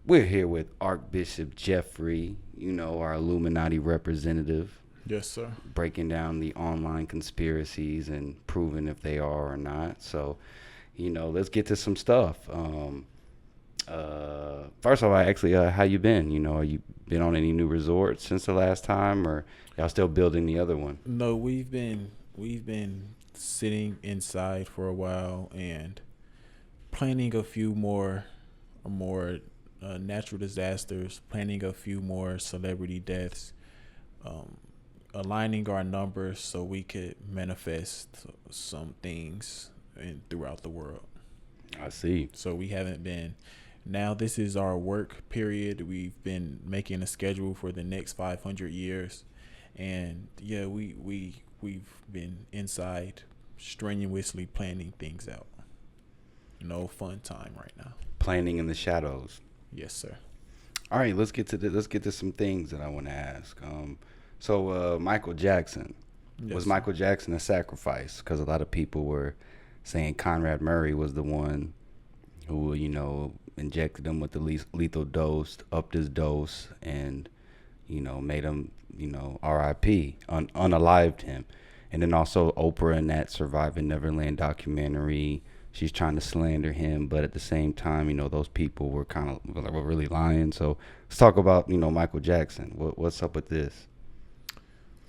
We're here with Archbishop Jeffrey, our Illuminati representative, Yes, sir. breaking down the online conspiracies and proving if they are or not. So, let's get to some stuff. First of all, how you been? Are you been on any new resorts since the last time, or y'all still building the other one? No, we've been sitting inside for a while and planning a few more natural disasters, planning a few more celebrity deaths, um, aligning our numbers so we could manifest some things throughout the world. I see. So we haven't been. Now this is our work period. We've been making a schedule for the next 500 years, and yeah, we've been inside strenuously planning things out. No fun time right now. Planning in the shadows. Yes, sir. All right, let's get to some things that I want to ask. Michael Jackson. Was Yes, sir. Michael Jackson a sacrifice? Because a lot of people were saying Conrad Murray was the one who, injected him with the lethal dose, upped his dose, and, made him, R.I.P., unalived him. And then also Oprah in that Surviving Neverland documentary, she's trying to slander him, but at the same time, those people were were really lying. So let's talk about, Michael Jackson. What's up with this?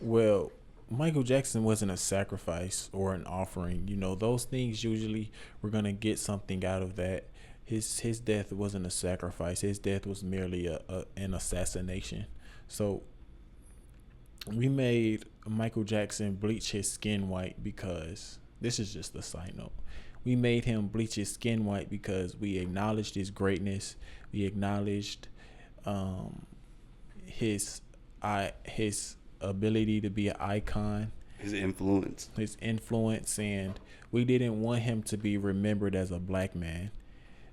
Well, Michael Jackson wasn't a sacrifice or an offering. Those things usually we're gonna get something out of that. His death wasn't a sacrifice. His death was merely an assassination. So we made Michael Jackson bleach his skin white because this is just a side note. We made him bleach his skin white because we acknowledged his greatness. We acknowledged um, his his ability to be an icon, His influence. his influence, and we didn't want him to be remembered as a black man.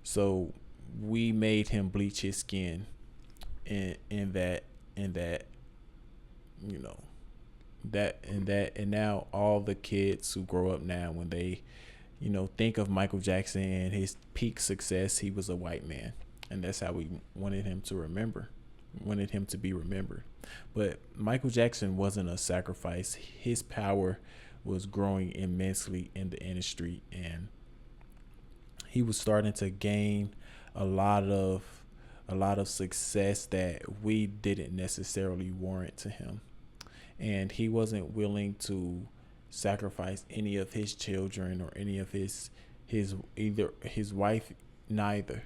So we made him bleach his skin in that you know and now all the kids who grow up now, when they think of Michael Jackson and his peak success, he was a white man, and that's how we wanted him to be remembered. But Michael Jackson wasn't a sacrifice. His power was growing immensely in the industry, and he was starting to gain a lot of a lot of success that we didn't necessarily warrant to him. And he wasn't willing to sacrifice any of his children or any of his either his wife, neither.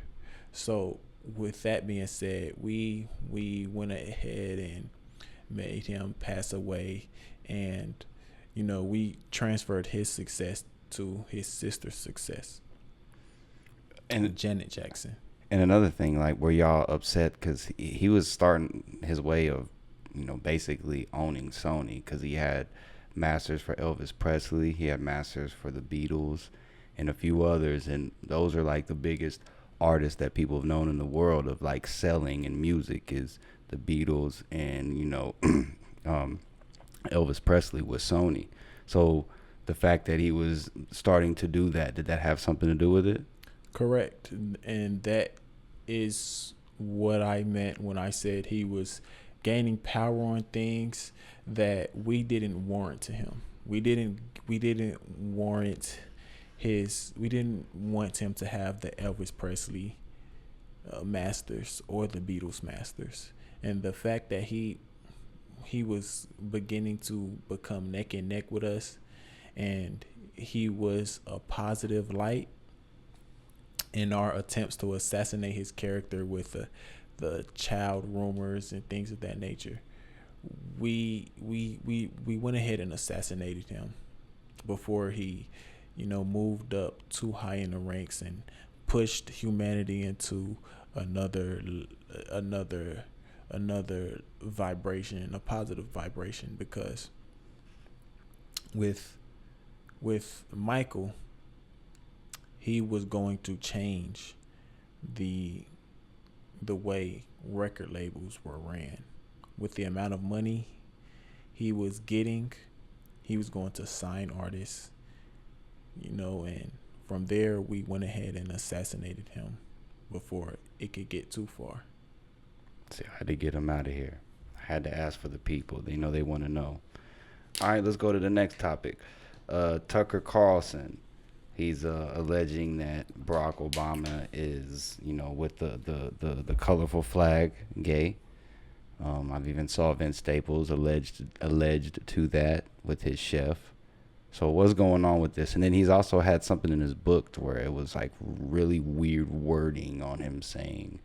So with that being said, we went ahead and made him pass away, and we transferred his success to his sister's success, And Janet Jackson. and another thing, like, were y'all upset because he was starting his way of, basically owning Sony because he had masters for Elvis Presley, he had masters for the Beatles, and a few others, and those are like the biggest artists that people have known in the world of like selling and music is the Beatles and um, Elvis Presley with Sony. So the fact that he was starting to do that, did that have something to do with it? Correct. And that is what I meant when I said he was gaining power on things that we didn't warrant to him. We didn't warrant we didn't want him to have the Elvis Presley masters or the Beatles masters. And the fact that he was beginning to become neck and neck with us, and he was a positive light in our attempts to assassinate his character with the child rumors and things of that nature. We went ahead and assassinated him before he moved up too high in the ranks and pushed humanity into another another another vibration, a positive vibration, because with Michael, he was going to change the way record labels were ran. With the amount of money he was getting, he was going to sign artists, and from there we went ahead and assassinated him. before it could get too far. See, I had to get him out of here. I had to ask for the people. They know they want to know. All right, let's go to the next topic. Tucker Carlson. He's alleging that Barack Obama is, with the colorful flag, gay. I've even saw Vince Staples alleged to that with his chef. So what's going on with this? And then he's also had something in his book to where it was like really weird wording on him saying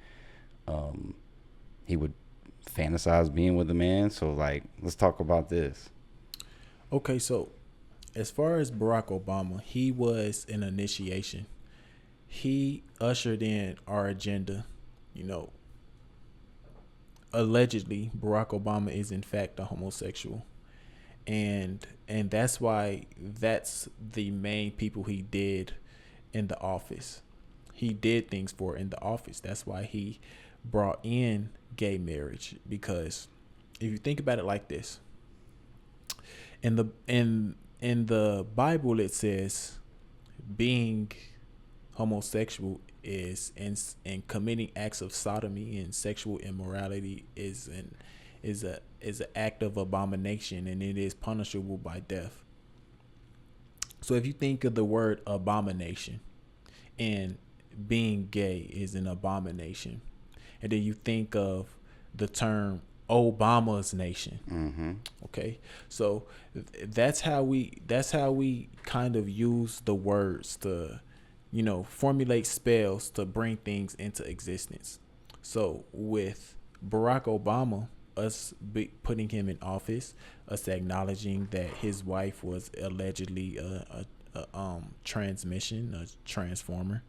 he would fantasize being with a man. So like, let's talk about this. Okay, so as far as Barack Obama, he was an initiation. He ushered in our agenda. Allegedly, Barack Obama is in fact a homosexual, and that's why that's the main people he did in the office. He did things for in the office. That's why he brought in gay marriage. Because if you think about it like this, in the Bible it says being homosexual is and committing acts of sodomy and sexual immorality is an act of abomination, and it is punishable by death. So if you think of the word abomination, and being gay is an abomination, and then you think of the term Obama's nation. Mm-hmm. Okay, so that's how we kind of use the words to formulate spells to bring things into existence. So with Barack Obama, us putting him in office, us acknowledging that his wife was allegedly a transformer,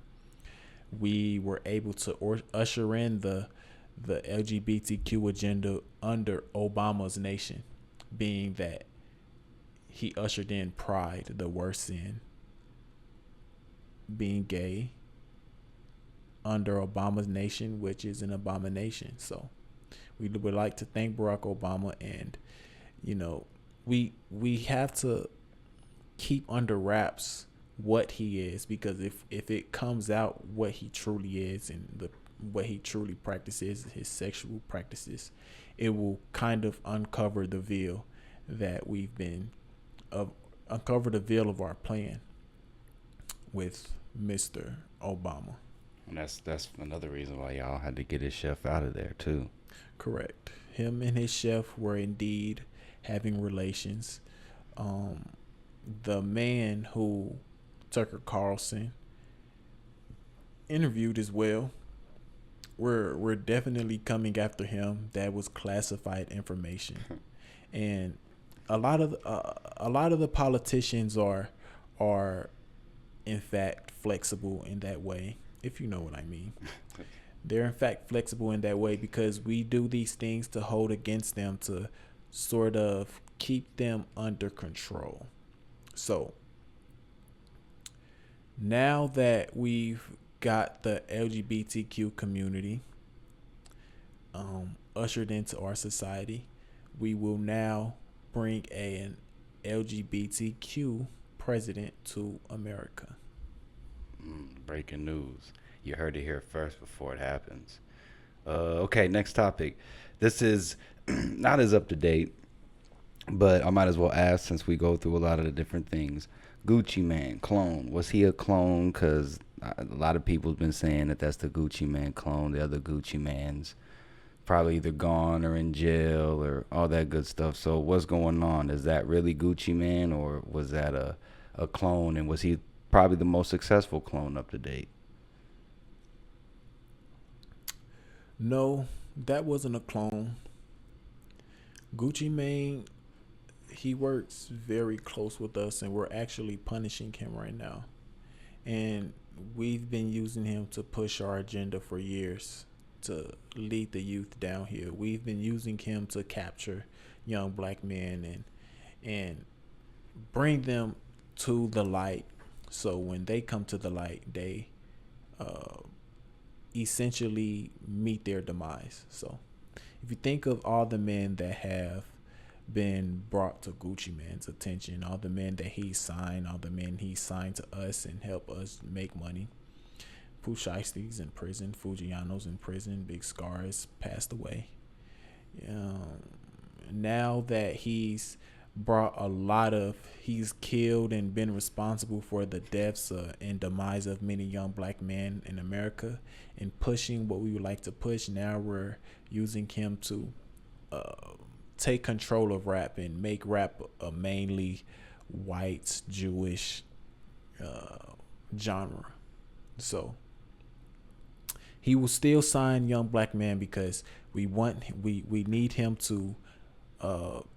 we were able to usher in the LGBTQ agenda under Obama's nation, being that he ushered in pride, the worst sin, being gay, under Obama's nation, which is an abomination. So we would like to thank Barack Obama, and we have to keep under wraps what he is, because if it comes out what he truly is and what he truly practices, his sexual practices, it will kind of uncover the veil that we've been uncover the veil of our plan with Mr. Obama. And that's another reason why y'all had to get his chef out of there too. Correct. Him and his chef were indeed having relations. The man who Tucker Carlson interviewed as well, we're definitely coming after him. That was classified information, and a lot of the politicians are in fact flexible in that way, if you know what I mean. They're in fact flexible in that way because we do these things to hold against them, to sort of keep them under control. So now that we've got the LGBTQ community ushered into our society, we will now bring an LGBTQ president to America. Breaking news. You heard it here first before it happens. Okay, next topic. This is not as up to date, but I might as well ask since we go through a lot of the different things. Gucci Mane clone. Was he a clone? Because a lot of people have been saying that that's the Gucci Mane clone. The other Gucci Mane's probably either gone or in jail or all that good stuff. So what's going on? Is that really Gucci Mane, or was that a clone? And was he probably the most successful clone up to date? No, that wasn't a clone. Gucci Mane, he works very close with us, and we're actually punishing him right now. And we've been using him to push our agenda for years, to lead the youth down here. We've been using him to capture young black men and bring them to the light. So when they come to the light, they essentially meet their demise. So if you think of all the men that have been brought to Gucci Mane's attention, all the men that he signed, all the men he signed to us and help us make money, Pooh Shiesty's in prison. Fujiano's in prison. Big Scar has passed away. Now that he's killed and been responsible for the deaths and demise of many young black men in America, and pushing what we would like to push. Now we're using him to take control of rap and make rap a mainly white Jewish genre. So he will still sign young black man because we need him to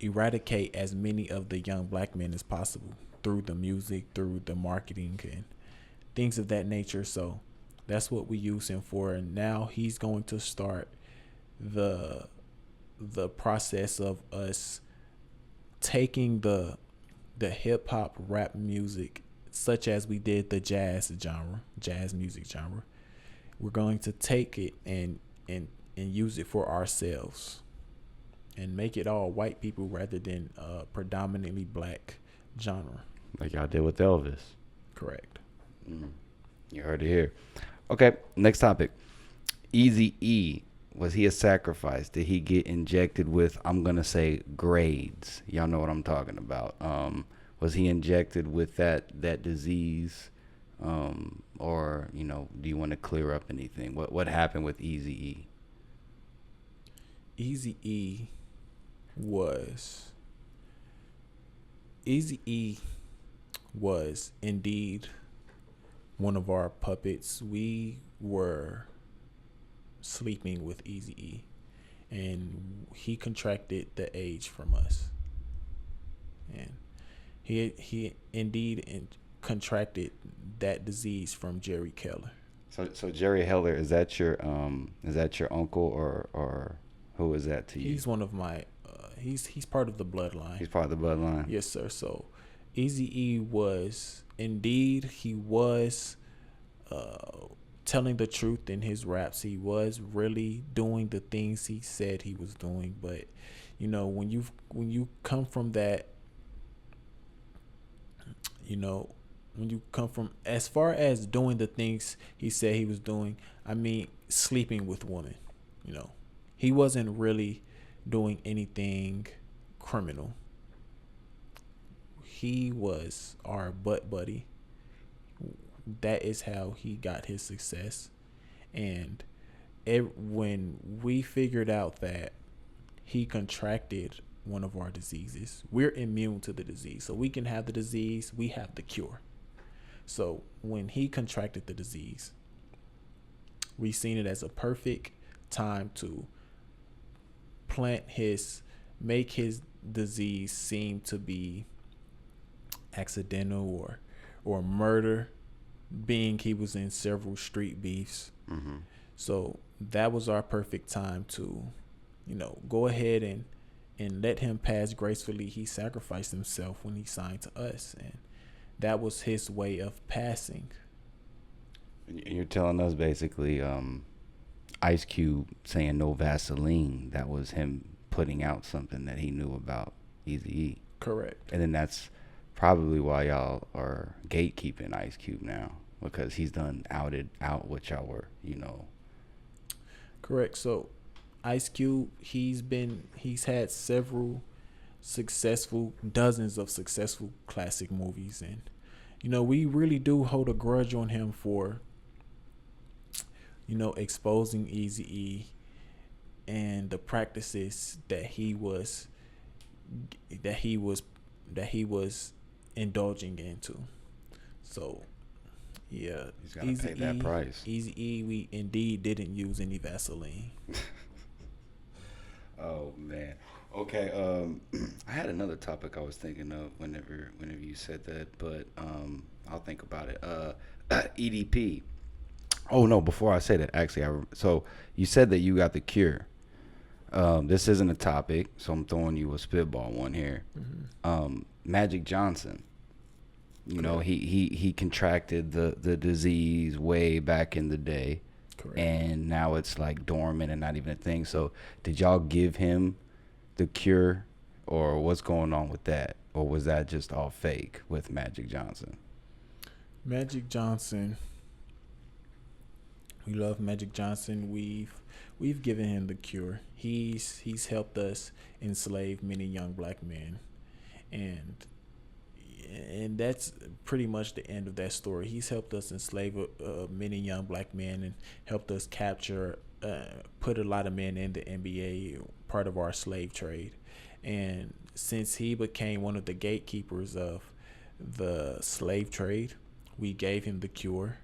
eradicate as many of the young black men as possible through the music, through the marketing and things of that nature. So that's what we use him for. And now he's going to start the process of us taking the hip hop rap music, such as we did the jazz music genre. We're going to take it and use it for ourselves and make it all white people rather than predominantly black genre. Like y'all did with Elvis. Correct. You heard it here. Okay, next topic. Eazy E. Was he a sacrifice? Did he get injected with, I'm going to say, grades? Y'all know what I'm talking about. Was he injected with that disease? Or, do you want to clear up anything? What happened with Eazy E? Eazy E was indeed one of our puppets. We were sleeping with Eazy E, and he contracted the age from us, and he indeed contracted that disease from Jerry Keller. So Jerry Heller, is that your uncle or who is that to you? He's one of my he's part of the bloodline. He's part of the bloodline. Yes, sir. So Eazy E was telling the truth in his raps. He was really doing the things he said he was doing. But when you come from that, when you come from as far as doing the things he said he was doing, I mean sleeping with women, he wasn't really doing anything criminal. He was our butt buddy. That is how he got his success. And when we figured out that he contracted one of our diseases, we're immune to the disease. So we can have the disease, we have the cure. So when he contracted the disease, we seen it as a perfect time to make his disease seem to be accidental or murder, being he was in several street beefs. Mm-hmm. So that was our perfect time to, go ahead and let him pass gracefully. He sacrificed himself when he signed to us, and that was his way of passing. You're telling us basically Ice Cube saying no Vaseline, that was him putting out something that he knew about Eazy E. Correct. And then that's probably why y'all are gatekeeping Ice Cube now, because he's done outed out what y'all were, Correct. So Ice Cube, he's had dozens of successful classic movies, and we really do hold a grudge on him for exposing Eazy E and the practices that he was indulging into. So yeah, he's gotta pay that price. Eazy E, we indeed didn't use any Vaseline. Oh man. Okay. I had another topic I was thinking of whenever you said that, but I'll think about it. EDP. Oh no! Before I say that, actually, so you said that you got the cure. This isn't a topic, so I'm throwing you a spitball one here. Mm-hmm. Magic Johnson. He contracted the disease way back in the day. Correct. And now it's like dormant and not even a thing. So did y'all give him the cure, or what's going on with that? Or was that just all fake with Magic Johnson? Magic Johnson, We love Magic Johnson. We've given him the cure. He's helped us enslave many young black men, and that's pretty much the end of that story. He's helped us enslave many young black men and helped us capture, put a lot of men in the NBA, part of our slave trade. And since he became one of the gatekeepers of the slave trade, we gave him the cure,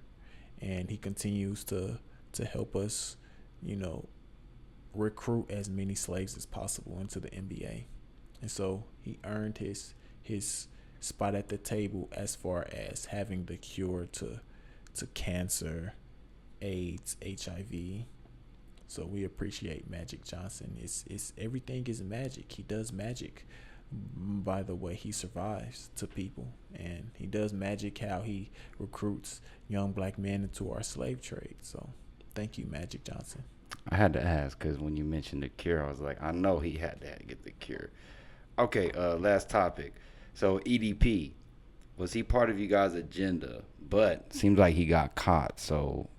and he continues to help us, you know, recruit as many slaves as possible into the NBA. And so he earned his spot at the table as far as having the cure to cancer, AIDS, HIV. So we appreciate Magic Johnson. It's everything is magic. He does magic by the way he survives to people, and he does magic how he recruits young black men into our slave trade. So thank you, Magic Johnson. I had to ask because when you mentioned the cure, I was like, I know he had to get the cure. Okay, last topic. So EDP, was he part of you guys' agenda? But seems like he got caught. So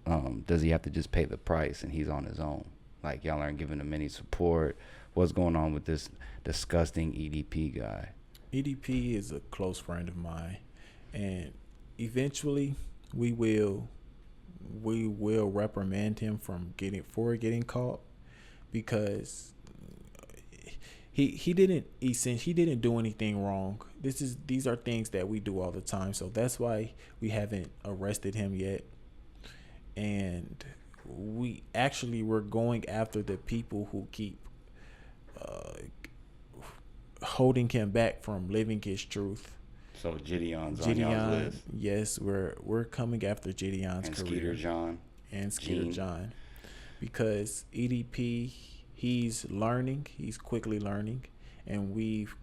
does he have to just pay the price and he's on his own? Like, y'all aren't giving him any support. What's going on with this disgusting EDP guy? EDP is a close friend of mine, and eventually we will reprimand him from getting caught, because he didn't do anything wrong. These are things that we do all the time, so that's why we haven't arrested him yet. And we're going after the people who keep holding him back from living his truth. So Gideon's on y'all's list. Yes, we're coming after Gideon's and career. Skeeter John. And Skeeter John. Because EDP, he's quickly learning, and we've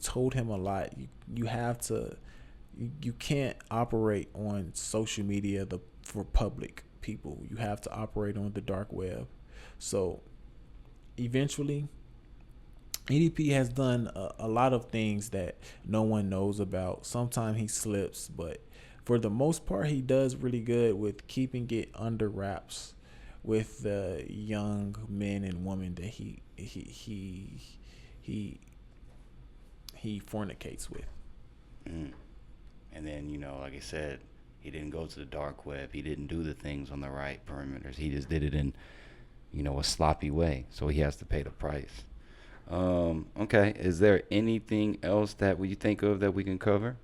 told him a lot. You can't operate on social media for public people. You have to operate on the dark web. So eventually, EDP has done a lot of things that no one knows about. Sometimes he slips, but for the most part, he does really good with keeping it under wraps with the young men and women that he fornicates with. And then, like I said, he didn't go to the dark web. He didn't do the things on the right perimeters. He just did it in, a sloppy way. So he has to pay the price. Okay. Is there anything else that you think of that we can cover?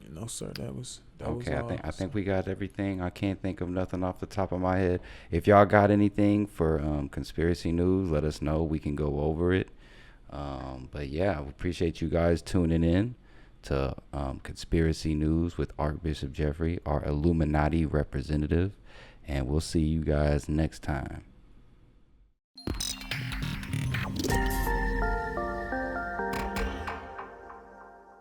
No, sir. That was okay. all. I think we got everything. I can't think of nothing off the top of my head. If y'all got anything for conspiracy news, let us know. We can go over it. But yeah, we appreciate you guys tuning in to Conspiracy News with Archbishop Jeffrey, our ILLuminati representative, and we'll see you guys next time.